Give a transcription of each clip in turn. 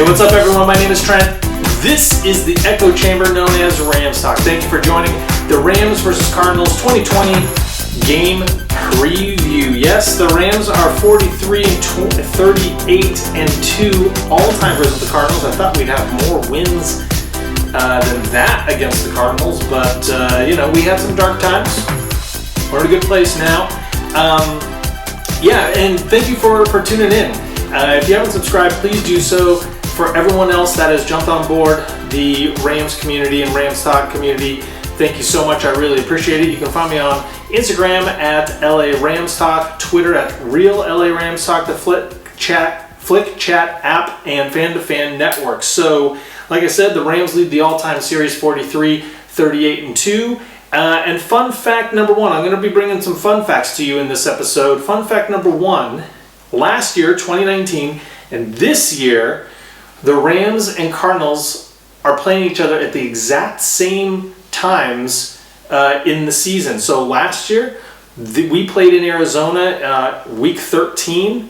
What's up, everyone? My name is Trent. This is the echo chamber known as Rams Talk. Thank you for joining the Rams versus Cardinals 2020 game preview. Yes, the Rams are 38-2 all-time versus the Cardinals. I thought we'd have more wins than that against the Cardinals, but we had some dark times. We're in a good place now. And thank you for tuning in. If you haven't subscribed, please do so. For everyone else that has jumped on board the Rams community and Rams Talk community, thank you so much. I really appreciate it. You can find me on Instagram at LA Rams Talk, Twitter at Real LA Rams Talk, the Flick Chat app, and Fan to Fan Network. So, like I said, the Rams lead the all-time series 43-38-2. And fun fact number one, I'm going to be bringing some fun facts to you in this episode. Fun fact number one, last year, 2019, and this year, the Rams and Cardinals are playing each other at the exact same times in the season. So last year, we played in Arizona week 13,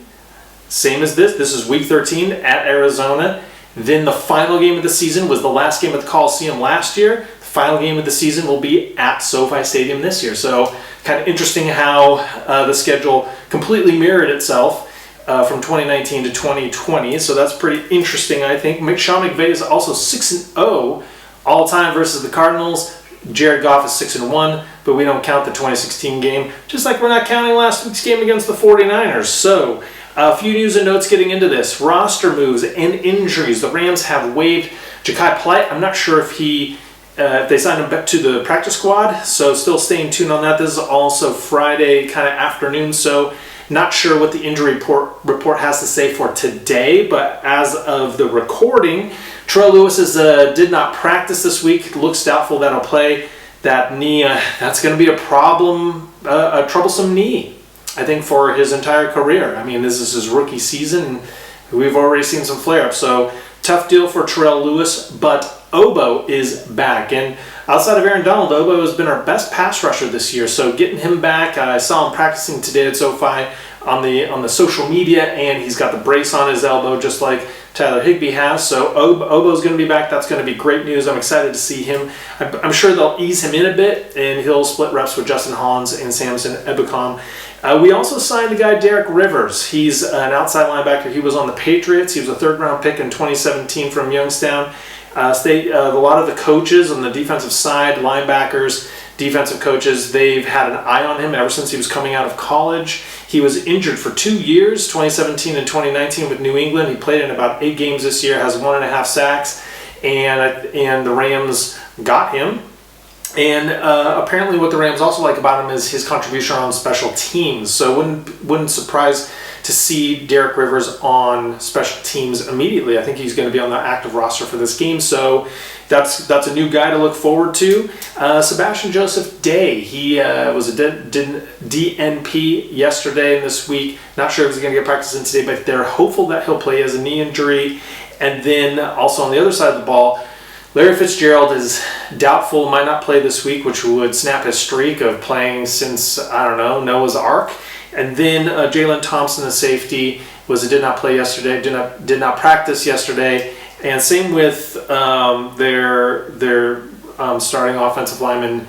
same as this. This is week 13 at Arizona. Then the final game of the season was the last game at the Coliseum last year. The final game of the season will be at SoFi Stadium this year. So kind of interesting how the schedule completely mirrored itself from 2019 to 2020, so that's pretty interesting, I think. Sean McVay is also 6-0 all-time versus the Cardinals. Jared Goff is 6-1, but we don't count the 2016 game, just like we're not counting last week's game against the 49ers. So, a few news and notes getting into this. Roster moves and injuries. The Rams have waived Ja'Kai Polite. I'm not sure if they signed him back to the practice squad, so still staying tuned on that. This is also Friday kind of afternoon, so not sure what the injury report has to say for today, but as of the recording, Terrell Lewis did not practice this week. Looks doubtful that he'll play. That knee, that's going to be a problem, a troublesome knee, I think, for his entire career. I mean, this is his rookie season, and we've already seen some flare-ups. So, tough deal for Terrell Lewis, but Obo is back. And outside of Aaron Donald, Obo has been our best pass rusher this year. So getting him back, I saw him practicing today at SoFi on the social media, and he's got the brace on his elbow just like Tyler Higbee has. So Obo's going to be back. That's going to be great news. I'm excited to see him. I'm sure they'll ease him in a bit, and he'll split reps with Justin Hollins and Samson Ebukam. We also signed the guy Derek Rivers. He's an outside linebacker. He was on the Patriots. He was a third-round pick in 2017 from Youngstown. A lot of the coaches on the defensive side, linebackers, defensive coaches, they've had an eye on him ever since he was coming out of college. He was injured for 2 years, 2017 and 2019 with New England. He played in about 8 games this year, has 1.5 sacks, and the Rams got him. And apparently what the Rams also like about him is his contribution on special teams. So wouldn't surprise to see Derek Rivers on special teams immediately. I think he's going to be on the active roster for this game. So that's a new guy to look forward to. Sebastian Joseph Day, he was a DNP yesterday and this week. Not sure if he's going to get practice in today, but they're hopeful that he'll play as a knee injury. And then also on the other side of the ball, Larry Fitzgerald is doubtful, might not play this week, which would snap his streak of playing since, Noah's Ark. And then Jalen Thompson, the safety, did not play yesterday, did not practice yesterday. And same with their starting offensive lineman,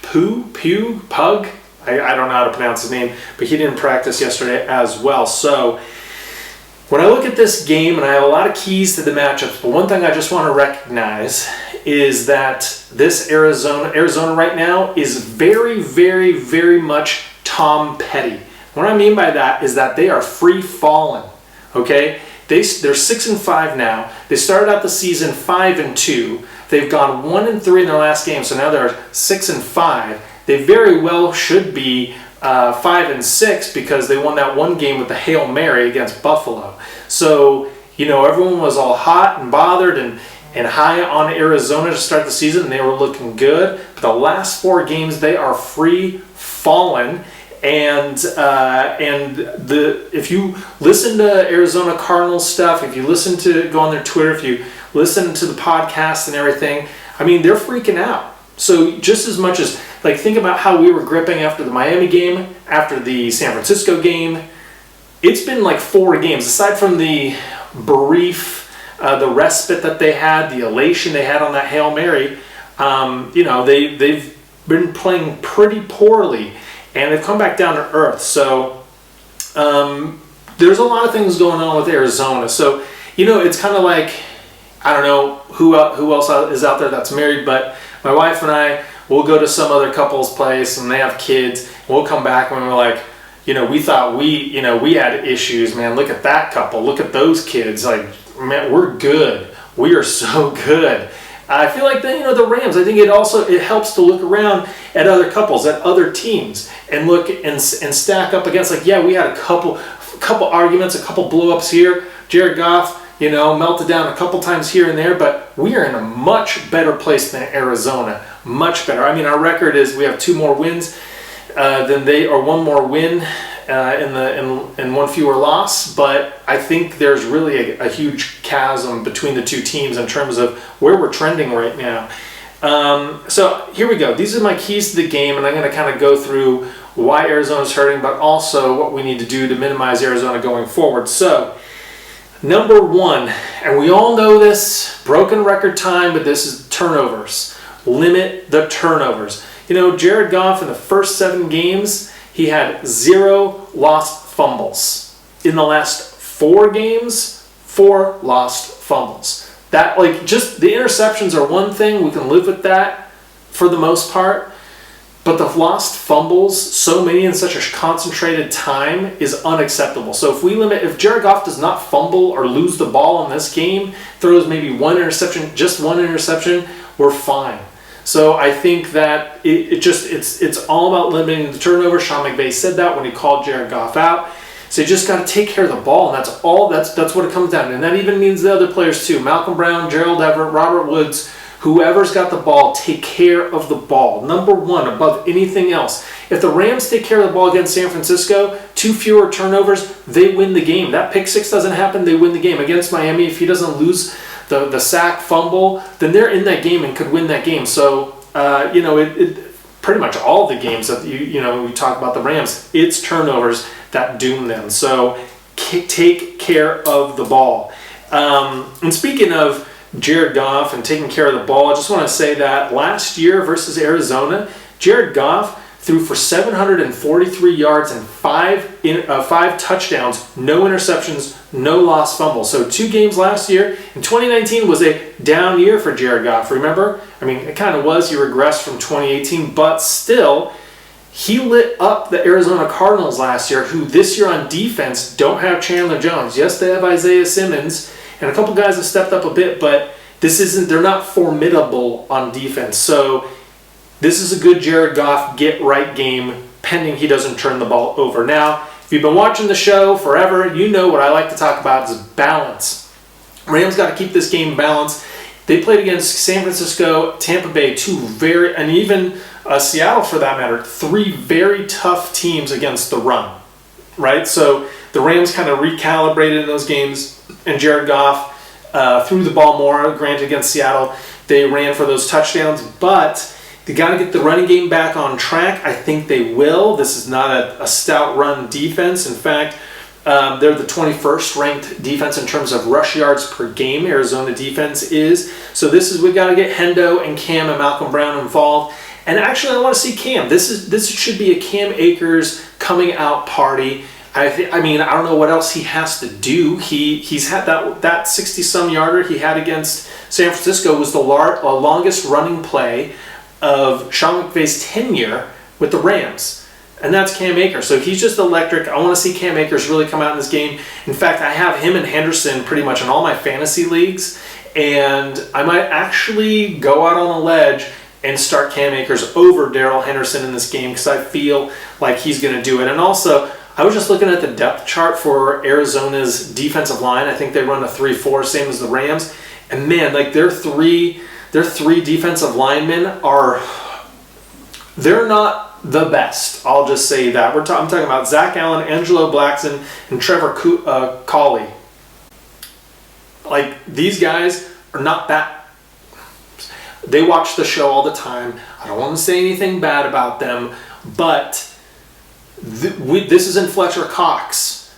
Pug. I don't know how to pronounce his name, but he didn't practice yesterday as well. So when I look at this game, and I have a lot of keys to the matchups, but one thing I just want to recognize is that this Arizona right now is very, very, very much Tom Petty. What I mean by that is that they are free falling, okay? They're 6-5 now. They started out the season 5-2. They've gone 1-3 in their last game, so now they're 6-5. They very well should be 5-6 because they won that one game with the Hail Mary against Buffalo. So, everyone was all hot and bothered and high on Arizona to start the season, and they were looking good. But the last 4 games, they are free falling. And if you listen to Arizona Cardinals stuff, if you go on their Twitter, if you listen to the podcast and everything, I mean, they're freaking out. So just as much as, think about how we were gripping after the Miami game, after the San Francisco game, it's been 4 games, aside from the brief the respite that they had, the elation they had on that Hail Mary, they've been playing pretty poorly, and they've come back down to earth. So there's a lot of things going on with Arizona. So, it's kind of like, I don't know who else is out there that's married, but my wife and I will go to some other couple's place and they have kids, and we'll come back and we're like, we thought we had issues, man. Look at that couple. Look at those kids. Like, man, we're good. We are so good. I feel like the Rams, I think it helps to look around at other couples, at other teams, and look and stack up against, like, yeah, we had a couple arguments, a couple blow-ups here. Jared Goff, melted down a couple times here and there, but we are in a much better place than Arizona. Much better. I mean, our record is we have 2 more wins than they, or 1 more win in 1 fewer loss. But I think there's really a huge chasm between the 2 teams in terms of where we're trending right now. So here we go. These are my keys to the game, and I'm going to kind of go through why Arizona's hurting, but also what we need to do to minimize Arizona going forward. So, number 1, and we all know this, broken record time, but this is turnovers. Limit the turnovers. Jared Goff in the first 7 games, he had 0 lost fumbles. In the last 4 games, 4 lost fumbles. That, just the interceptions are one thing. We can live with that for the most part. But the lost fumbles, so many in such a concentrated time, is unacceptable. So if Jared Goff does not fumble or lose the ball in this game, throws maybe 1 interception, just 1 interception, we're fine. So I think that it's all about limiting the turnover. Sean McVay said that when he called Jared Goff out. So you just got to take care of the ball, and that's what it comes down to. And that even means the other players too. Malcolm Brown, Gerald Everett, Robert Woods. Whoever's got the ball, take care of the ball. Number 1, above anything else. If the Rams take care of the ball against San Francisco, 2 fewer turnovers, they win the game. That pick 6 doesn't happen, they win the game. Against Miami, if he doesn't lose the sack, fumble, then they're in that game and could win that game. So, pretty much all the games that we talk about the Rams, it's turnovers that doom them. So, take care of the ball. And speaking of Jared Goff and taking care of the ball, I just want to say that last year versus Arizona, Jared Goff threw for 743 yards and 5 touchdowns, no interceptions, no lost fumbles. So 2 games last year. And 2019 was a down year for Jared Goff, remember? I mean, it kind of was. He regressed from 2018, but still, he lit up the Arizona Cardinals last year, who this year on defense don't have Chandler Jones. Yes, they have Isaiah Simmons, and a couple guys have stepped up a bit, but they're not formidable on defense. So this is a good Jared Goff get-right game, pending he doesn't turn the ball over. Now, if you've been watching the show forever, you know what I like to talk about is balance. Rams got to keep this game balanced. They played against San Francisco, Tampa Bay, and even Seattle for that matter, 3 very tough teams against the run, right? So the Rams kind of recalibrated in those games, and Jared Goff threw the ball more. Granted, against Seattle, they ran for those touchdowns, but they got to get the running game back on track. I think they will. This is not a stout run defense. In fact, they're the 21st ranked defense in terms of rush yards per game. Arizona defense is. So we got to get Hendo and Cam and Malcolm Brown involved. And actually, I want to see Cam. This should be a Cam Akers coming out party. I don't know what else he has to do. He's had that 60-some yarder he had against San Francisco was the longest running play of Sean McVay's tenure with the Rams. And that's Cam Akers. So he's just electric. I want to see Cam Akers really come out in this game. In fact, I have him and Henderson pretty much in all my fantasy leagues. And I might actually go out on a ledge and start Cam Akers over Darrell Henderson in this game because I feel like he's going to do it. And also, I was just looking at the depth chart for Arizona's defensive line. I think they run a 3-4, same as the Rams. And man, their three defensive linemen they're not the best. I'll just say that. I'm talking about Zach Allen, Angelo Blackson, and Trevor Cawley. These guys are not that. They watch the show all the time. I don't want to say anything bad about them, but this isn't Fletcher Cox,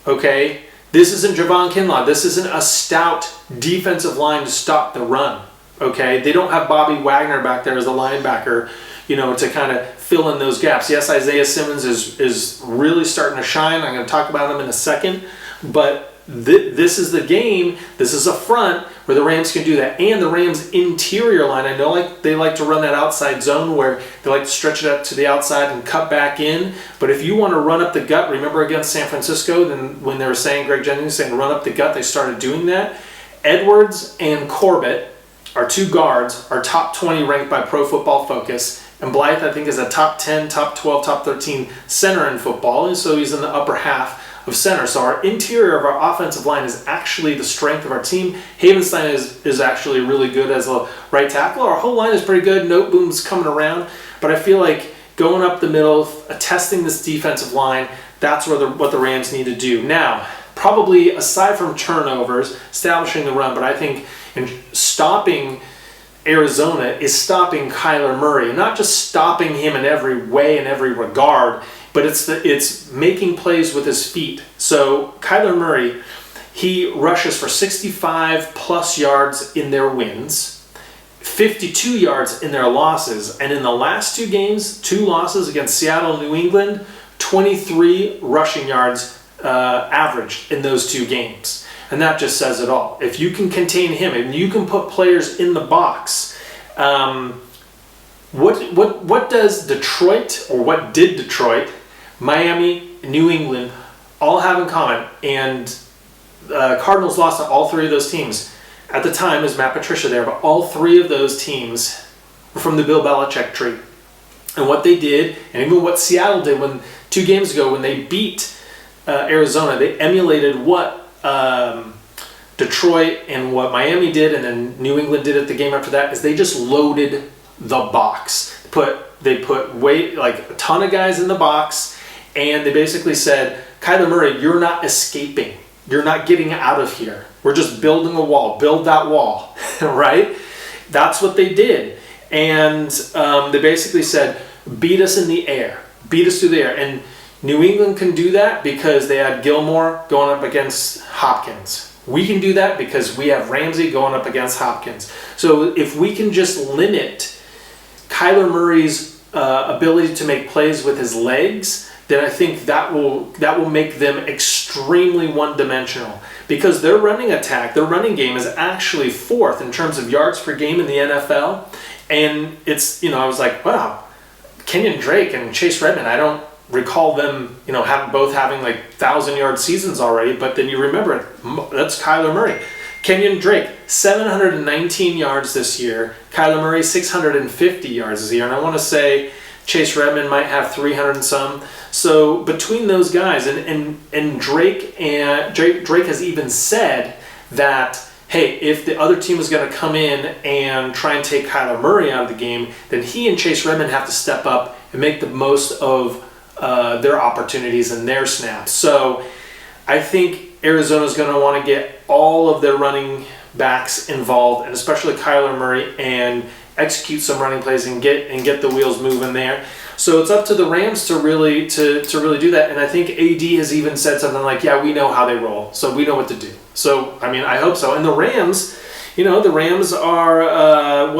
okay? This isn't Javon Kinlaw. This isn't a stout defensive line to stop the run. Okay, they don't have Bobby Wagner back there as a linebacker, to kind of fill in those gaps. Yes, Isaiah Simmons is really starting to shine. I'm going to talk about him in a second, but this is the game. This is a front where the Rams can do that, and the Rams' interior line. I know they like to run that outside zone where they like to stretch it up to the outside and cut back in. But if you want to run up the gut, remember against San Francisco, then when they were saying Greg Jennings saying run up the gut, they started doing that. Edwards and Corbett, our two guards, are top 20 ranked by Pro Football Focus. And Blythe, I think, is a top 10, top 12, top 13 center in football. And so he's in the upper half of center. So our interior of our offensive line is actually the strength of our team. Havenstein is actually really good as a right tackle. Our whole line is pretty good. Noteboom's coming around. But I feel like going up the middle, testing this defensive line, that's what the Rams need to do. Now, probably aside from turnovers, establishing the run, but I think in stopping Arizona is stopping Kyler Murray. Not just stopping him in every way, in every regard, but it's making plays with his feet. So Kyler Murray, he rushes for 65 plus yards in their wins, 52 yards in their losses, and in the last two games, two losses against Seattle and New England, 23 rushing yards averaged in those two games. And that just says it all. If you can contain him and you can put players in the box, what does Detroit, or what did Detroit, Miami, New England all have in common? And Cardinals lost to all three of those teams. At the time, is Matt Patricia there, but all three of those teams were from the Bill Belichick tree. And what they did, and even what Seattle did 2 games ago when they beat Arizona, they emulated what Detroit and what Miami did, and then New England did it the game after that, is they just loaded the box. They put a ton of guys in the box, and they basically said, Kyler Murray, you're not escaping. You're not getting out of here. We're just building a wall. Build that wall, right? That's what they did. And they basically said, beat us in the air. Beat us through the air. And New England can do that because they had Gilmore going up against Hopkins. We can do that because we have Ramsey going up against Hopkins. So if we can just limit Kyler Murray's ability to make plays with his legs, then I think that will make them extremely one-dimensional. Because their running attack, their running game is actually 4th in terms of yards per game in the NFL. And it's, I was like, wow, Kenyon Drake and Chase Redman, I don't recall them, both having 1,000-yard seasons already, but then you remember that's Kyler Murray. Kenyon Drake, 719 yards this year. Kyler Murray, 650 yards this year. And I want to say Chase Redman might have 300 and some. So between those guys, and Drake has even said that, hey, if the other team is going to come in and try and take Kyler Murray out of the game, then he and Chase Redman have to step up and make the most of their opportunities and their snaps. So I think Arizona's going to want to get all of their running backs involved, and especially Kyler Murray, and execute some running plays and get the wheels moving there. So it's up to the Rams to really do that. And I think AD has even said something like, yeah, we know how they roll, so we know what to do. So, I mean, I hope so. And the Rams, the Rams are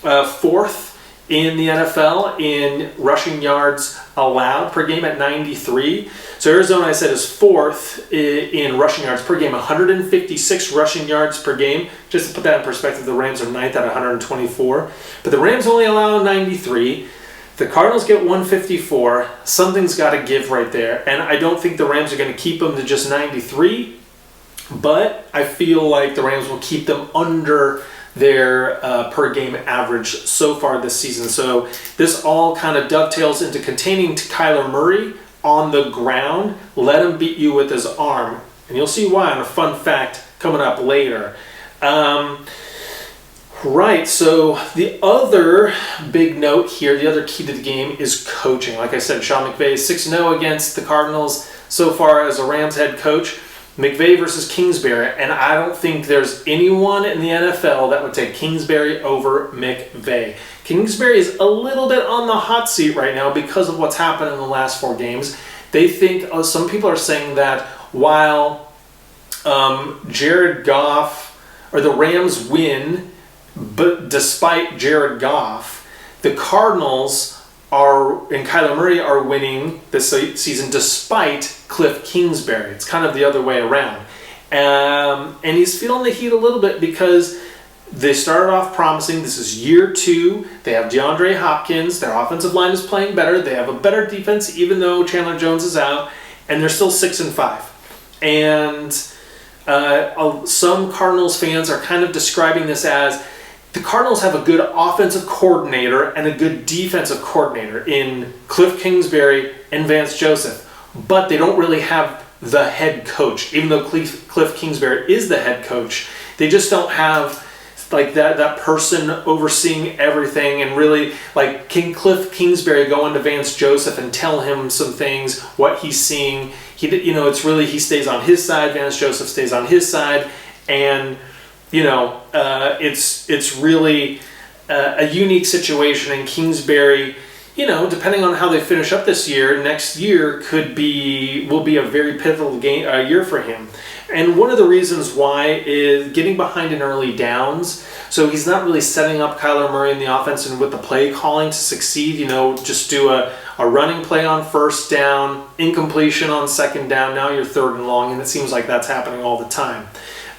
4th in the NFL in rushing yards allowed per game at 93. So Arizona, I said, is 4th in rushing yards per game, 156 rushing yards per game. Just to put that in perspective, the Rams are 9th at 124. But the Rams only allow 93. The Cardinals get 154. Something's got to give right there. And I don't think the Rams are going to keep them to just 93. But I feel like the Rams will keep them under their per game average so far this season. So this all kind of dovetails into containing Kyler Murray on the ground. Let him beat you with his arm. And you'll see why on a fun fact coming up later. Right, so the other big note here, the other key to the game is coaching. Like I said, Sean McVay is 6-0 against the Cardinals so far as a Rams head coach. McVay versus Kingsbury, and I don't think there's anyone in the NFL that would take Kingsbury over McVay. Kingsbury is a little bit on the hot seat right now because of what's happened in the last 4 games. They think, some people are saying that while Jared Goff, or the Rams win, but despite Jared Goff, the Cardinals and Kyler Murray are winning this season despite Kliff Kingsbury. It's kind of the other way around. And he's feeling the heat a little bit because they started off promising. This is year 2. They have DeAndre Hopkins. Their offensive line is playing better. They have a better defense, even though Chandler Jones is out. And they're still 6-5. And some Cardinals fans are kind of describing this as the Cardinals have a good offensive coordinator and a good defensive coordinator in Kliff Kingsbury and Vance Joseph. But they don't really have the head coach. Even though Kliff Kingsbury is the head coach, they just don't have like that person overseeing everything. And really, like, can Kliff Kingsbury go into Vance Joseph and tell him some things, what he's seeing? It's really, he stays on his side, Vance Joseph stays on his side, and it's really a unique situation. And Kingsbury, depending on how they finish up this year, next year will be a very pivotal year for him. And one of the reasons why is getting behind in early downs. So he's not really setting up Kyler Murray in the offense and with the play calling to succeed. Just do a running play on first down, incompletion on second down, now you're 3rd and long, and it seems like that's happening all the time.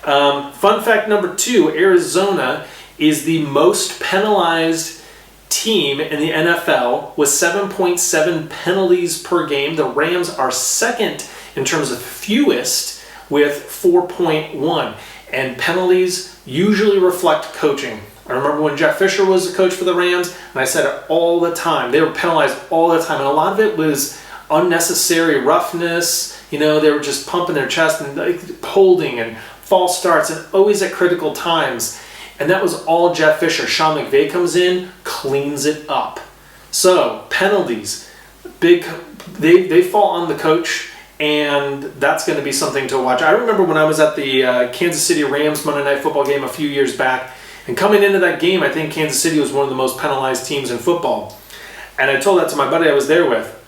Fun fact number 2, Arizona is the most penalized team in the NFL with 7.7 penalties per game. The Rams are second in terms of fewest with 4.1. And penalties usually reflect coaching. I remember when Jeff Fisher was the coach for the Rams, and I said it all the time. They were penalized all the time, and a lot of it was unnecessary roughness. They were just pumping their chest and holding and false starts, and always at critical times. And that was all Jeff Fisher. Sean McVay comes in, cleans it up. So penalties, they fall on the coach, and that's going to be something to watch. I remember when I was at the Kansas City Rams Monday Night Football game a few years back, and coming into that game, I think Kansas City was one of the most penalized teams in football. And I told that to my buddy I was there with.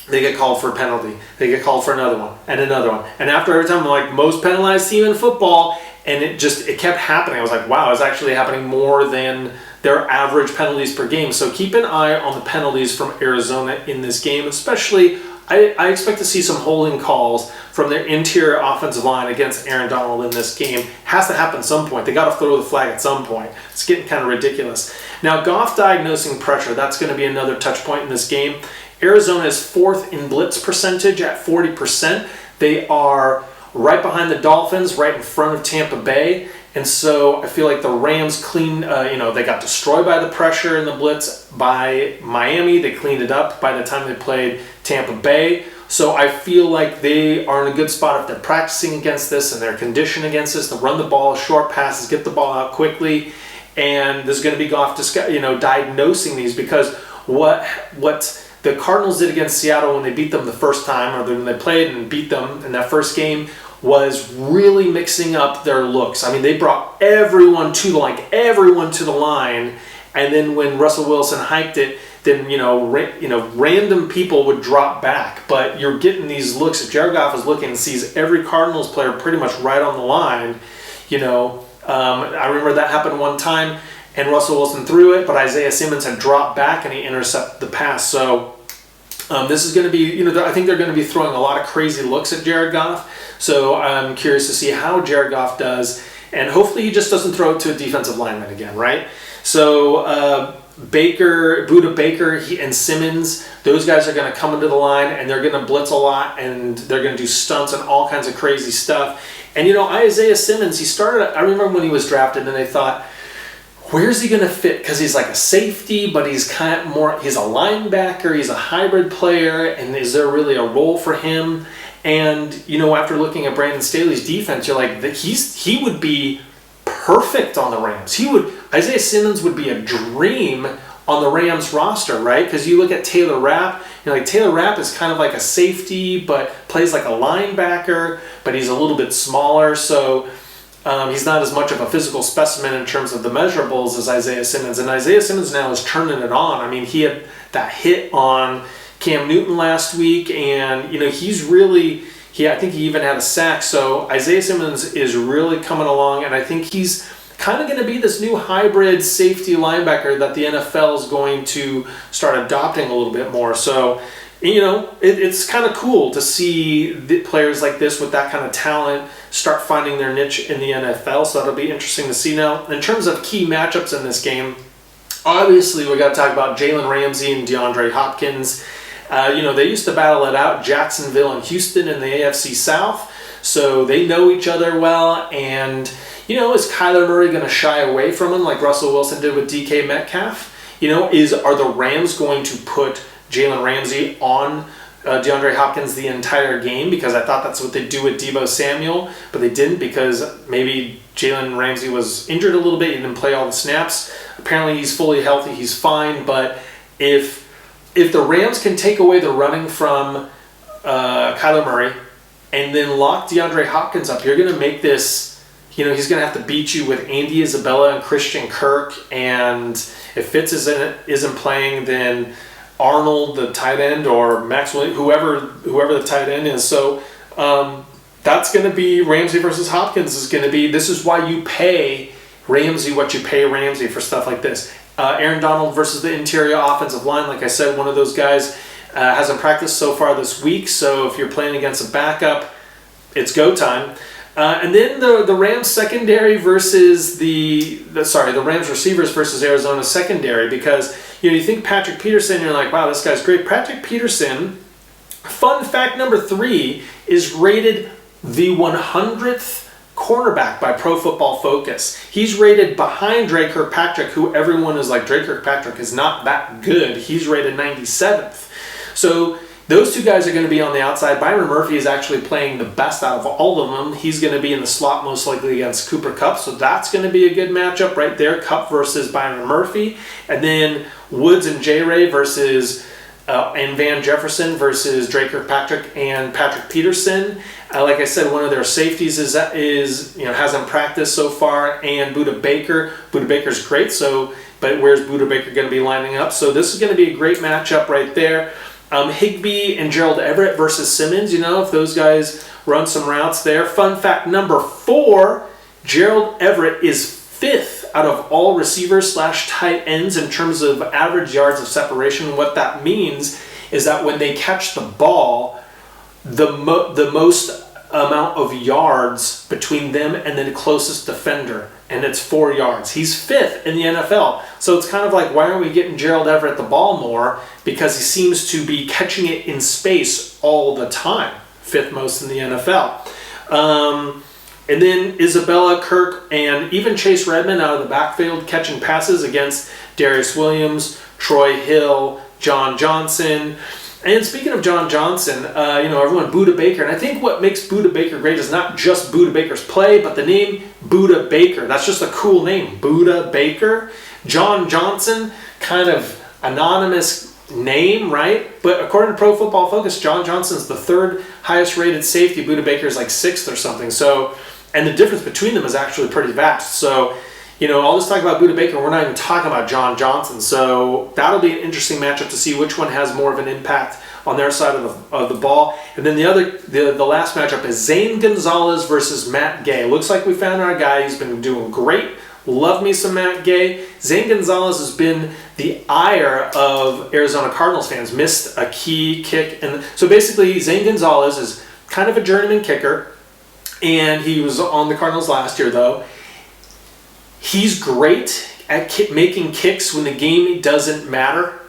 They get called for a penalty. They get called for another one, and another one. And after every time, I'm like, most penalized team in football, and it kept happening. I was like, wow, it's actually happening more than their average penalties per game. So keep an eye on the penalties from Arizona in this game, especially I expect to see some holding calls from their interior offensive line against Aaron Donald in this game. Has to happen at some point. They got to throw the flag at some point. It's getting kind of ridiculous. Now, Goff diagnosing pressure. That's going to be another touch point in this game. Arizona is 4th in blitz percentage at 40%. They are right behind the Dolphins, right in front of Tampa Bay. And so I feel like the Rams they got destroyed by the pressure in the blitz by Miami. They cleaned it up by the time they played Tampa Bay. So I feel like they are in a good spot if they're practicing against this and they're conditioned against this to run the ball, short passes, get the ball out quickly. And there's going to be Goff diagnosing these, because what the Cardinals did against Seattle when they beat them the first time, or when they played and beat them in that first game, was really mixing up their looks. I mean, they brought everyone to the line, and then when Russell Wilson hiked it, then random people would drop back. But you're getting these looks. If Jared Goff is looking and sees every Cardinals player pretty much right on the line, I remember that happened one time, and Russell Wilson threw it, but Isaiah Simmons had dropped back and he intercepted the pass. So this is going to be, I think they're going to be throwing a lot of crazy looks at Jared Goff. So I'm curious to see how Jared Goff does, and hopefully he just doesn't throw it to a defensive lineman again, right? So Buda Baker and Simmons, those guys are going to come into the line, and they're going to blitz a lot, and they're going to do stunts and all kinds of crazy stuff. And Isaiah Simmons, I remember when he was drafted, and they thought, where's he going to fit? Because he's like a safety, but he's he's a linebacker, he's a hybrid player, and is there really a role for him? And, after looking at Brandon Staley's defense, you're like, he would be perfect on the Rams. Isaiah Simmons would be a dream on the Rams roster, right? Because you look at Taylor Rapp, Taylor Rapp is kind of like a safety, but plays like a linebacker, but he's a little bit smaller, so he's not as much of a physical specimen in terms of the measurables as Isaiah Simmons. And Isaiah Simmons now is turning it on. I mean, he had that hit on Cam Newton last week, and he's really I think he even had a sack. So Isaiah Simmons is really coming along, and I think he's kind of going to be this new hybrid safety linebacker that the NFL is going to start adopting a little bit more. So, it's kind of cool to see the players like this with that kind of talent start finding their niche in the NFL. So that'll be interesting to see. Now, in terms of key matchups in this game, obviously we got to talk about Jalen Ramsey and DeAndre Hopkins. They used to battle it out, Jacksonville and Houston in the AFC South, so they know each other well. And is Kyler Murray going to shy away from him like Russell Wilson did with DK Metcalf? Are the Rams going to put Jalen Ramsey on DeAndre Hopkins the entire game? Because I thought that's what they'd do with Deebo Samuel, but they didn't, because maybe Jalen Ramsey was injured a little bit. He didn't play all the snaps. Apparently he's fully healthy. He's fine. But if the Rams can take away the running from Kyler Murray and then lock DeAndre Hopkins up, you're going to make this, he's going to have to beat you with Andy Isabella and Christian Kirk. And if Fitz isn't playing, then Arnold, the tight end, or Max Williams, whoever the tight end is. So that's going to be Ramsey versus Hopkins. This is why you pay Ramsey what you pay Ramsey for stuff like this. Aaron Donald versus the interior offensive line. Like I said, one of those guys hasn't practiced so far this week. So if you're playing against a backup, it's go time. And then the Rams secondary versus the Rams receivers versus Arizona secondary, because you think Patrick Peterson, you're like, wow, this guy's great. Patrick Peterson, fun fact number 3, is rated the 100th cornerback by Pro Football Focus. He's rated behind Dre Kirkpatrick, who everyone is like, Dre Kirkpatrick is not that good. He's rated 97th. So those two guys are going to be on the outside. Byron Murphy is actually playing the best out of all of them. He's going to be in the slot most likely against Cooper Kupp. So that's going to be a good matchup right there. Kupp versus Byron Murphy. And then Woods and J-Ray versus and Van Jefferson versus Dre Kirkpatrick and Patrick Peterson. Like I said, one of their safeties hasn't practiced so far, and Budda Baker. Budda Baker's great. But where's Budda Baker going to be lining up? So this is going to be a great matchup right there. Higbee and Gerald Everett versus Simmons, if those guys run some routes there. Fun fact number 4, Gerald Everett is 5th out of all receivers / tight ends in terms of average yards of separation. What that means is that when they catch the ball, the most amount of yards between them and the closest defender, and it's 4 yards. He's 5th in the NFL. So it's kind of like, why aren't we getting Gerald Everett the ball more? Because he seems to be catching it in space all the time. 5th most in the NFL. And then Isabella, Kirk, and even Chase Redman out of the backfield catching passes against Darius Williams, Troy Hill, John Johnson. And speaking of John Johnson, everyone, Budda Baker. And I think what makes Budda Baker great is not just Budda Baker's play, but the name Budda Baker. That's just a cool name, Budda Baker. John Johnson, kind of anonymous name, right? But according to Pro Football Focus, John Johnson's the 3rd highest rated safety. Budda Baker's like 6th or something. So, and the difference between them is actually pretty vast. So, all this talk about Budda Baker, we're not even talking about John Johnson. So that'll be an interesting matchup to see which one has more of an impact on their side of the ball. And then the last matchup is Zane Gonzalez versus Matt Gay. Looks like we found our guy. He's been doing great. Love me some Matt Gay. Zane Gonzalez has been the ire of Arizona Cardinals fans. Missed a key kick. And so basically, Zane Gonzalez is kind of a journeyman kicker. And he was on the Cardinals last year, though. He's great at making kicks when the game doesn't matter,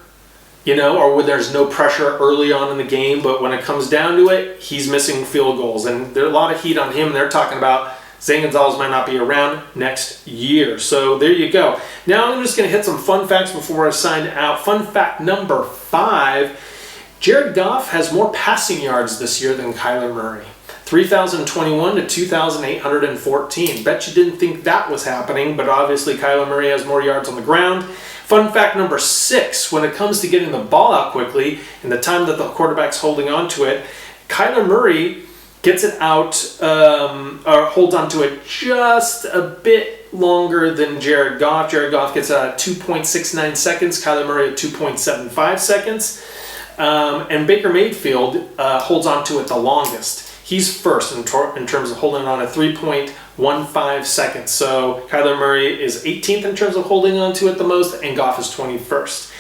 or when there's no pressure early on in the game. But when it comes down to it, he's missing field goals. And there's a lot of heat on him. They're talking about Zane Gonzalez might not be around next year. So there you go. Now I'm just going to hit some fun facts before I sign out. Fun fact number 5, Jared Goff has more passing yards this year than Kyler Murray. 3,021 to 2,814. Bet you didn't think that was happening, but obviously Kyler Murray has more yards on the ground. Fun fact number 6, when it comes to getting the ball out quickly and the time that the quarterback's holding on to it, Kyler Murray gets it out, or holds on to it just a bit longer than Jared Goff. Jared Goff gets it out at 2.69 seconds, Kyler Murray at 2.75 seconds. And Baker Mayfield holds on to it the longest. he's first in terms of holding on at 3.15 seconds. So Kyler Murray is 18th in terms of holding on to it the most, and Goff is 21st.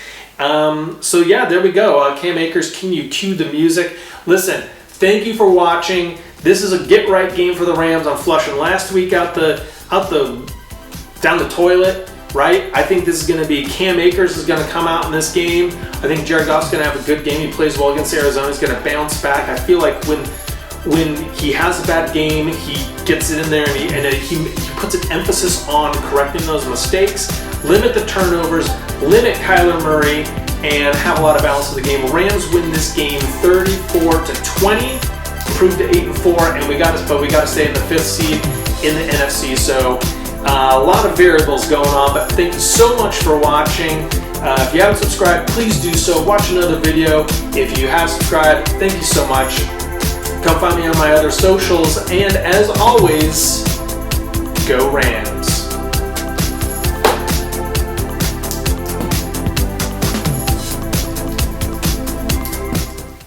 So yeah, there we go. Cam Akers, can you cue the music? Listen, thank you for watching. This is a get-right game for the Rams. I'm flushing last week down the toilet, right? I think this is going to be Cam Akers is going to come out in this game. I think Jared Goff's going to have a good game. He plays well against Arizona. He's going to bounce back. I feel like when he has a bad game, he gets it in there and he puts an emphasis on correcting those mistakes, limit the turnovers, limit Kyler Murray, and have a lot of balance in the game. Rams win this game 34-20, improved to 8-4, and we got to stay in the 5th seed in the NFC. So a lot of variables going on, but thank you so much for watching. If you haven't subscribed, please do so. Watch another video. If you have subscribed, thank you so much. Come find me on my other socials, and as always, go Rams.